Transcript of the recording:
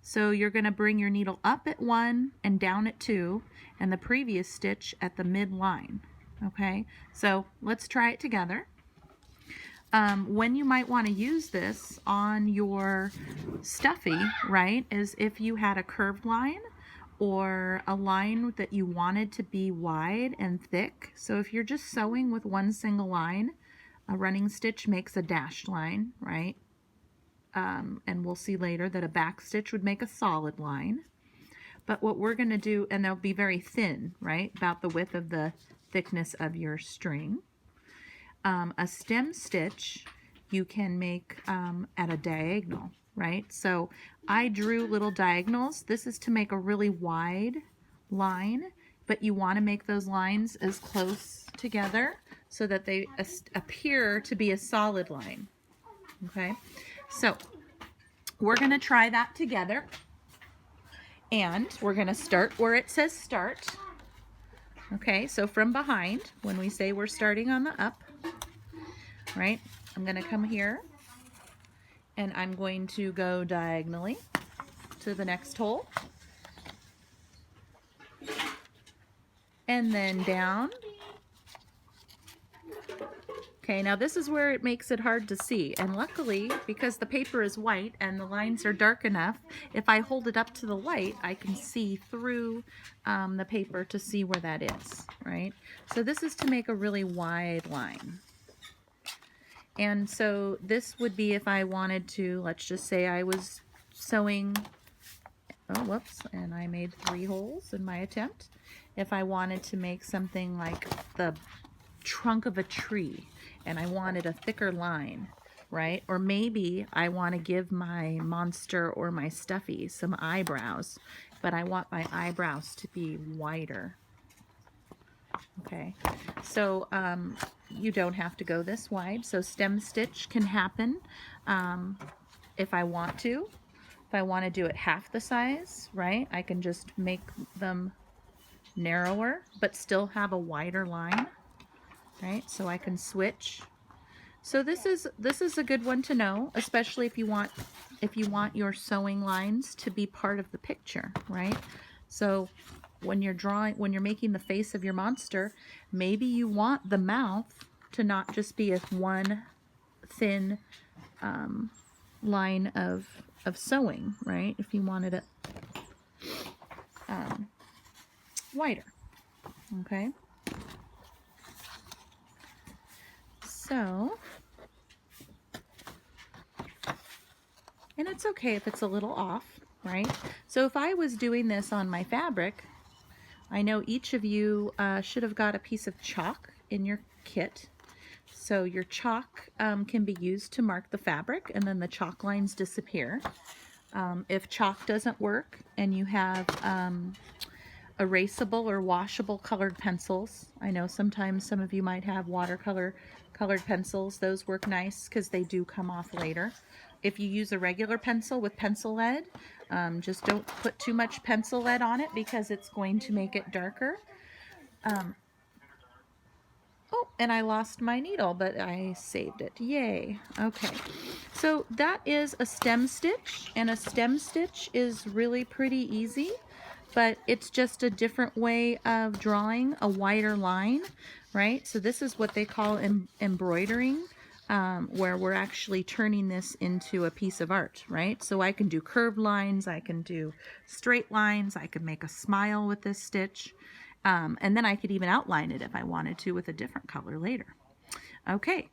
So you're going to bring your needle up at 1 and down at 2, and the previous stitch at the midline. Okay, so let's try it together. When you might want to use this on your stuffy, right, is if you had a curved line or a line that you wanted to be wide and thick. So if you're just sewing with one single line, a running stitch makes a dashed line, right? And we'll see later that a back stitch would make a solid line. But what we're going to do, and they'll be very thin, right, about the width of the thickness of your string. A stem stitch you can make at a diagonal, right? So I drew little diagonals. This is to make a really wide line, but you want to make those lines as close together so that they appear to be a solid line. Okay, so we're going to try that together, and we're going to start where it says start. Okay, so from behind, when we say we're starting on the up, right, I'm going to come here and I'm going to go diagonally to the next hole, and then down. Okay, now this is where it makes it hard to see, and luckily, because the paper is white and the lines are dark enough, if I hold it up to the light, I can see through the paper to see where that is, right? So this is to make a really wide line. And so this would be if I wanted to, let's just say I was sewing, oh, whoops, and I made 3 holes in my attempt. If I wanted to make something like the trunk of a tree and I wanted a thicker line, right? Or maybe I want to give my monster or my stuffy some eyebrows, but I want my eyebrows to be wider. Okay, so you don't have to go this wide. So stem stitch can happen if I want to. If I want to do it half the size, right, I can just make them narrower but still have a wider line, right? So I can switch. So this is a good one to know, especially if you want your sewing lines to be part of the picture, right? So when you're making the face of your monster, maybe you want the mouth to not just be a one thin line of sewing, right? If you wanted it wider. Okay. So, and it's okay if it's a little off, right? So if I was doing this on my fabric, I know each of you should have got a piece of chalk in your kit. So your chalk can be used to mark the fabric, and then the chalk lines disappear. If chalk doesn't work and you have erasable or washable colored pencils, I know sometimes some of you might have watercolor colored pencils. Those work nice because they do come off later. If you use a regular pencil with pencil lead, just don't put too much pencil lead on it because it's going to make it darker. Oh, and I lost my needle, but I saved it. Yay. Okay. So that is a stem stitch, and a stem stitch is really pretty easy, but it's just a different way of drawing a wider line, right? So this is what they call embroidering, where we're actually turning this into a piece of art, right? So I can do curved lines, I can do straight lines, I can make a smile with this stitch. And then I could even outline it if I wanted to with a different color later. Okay,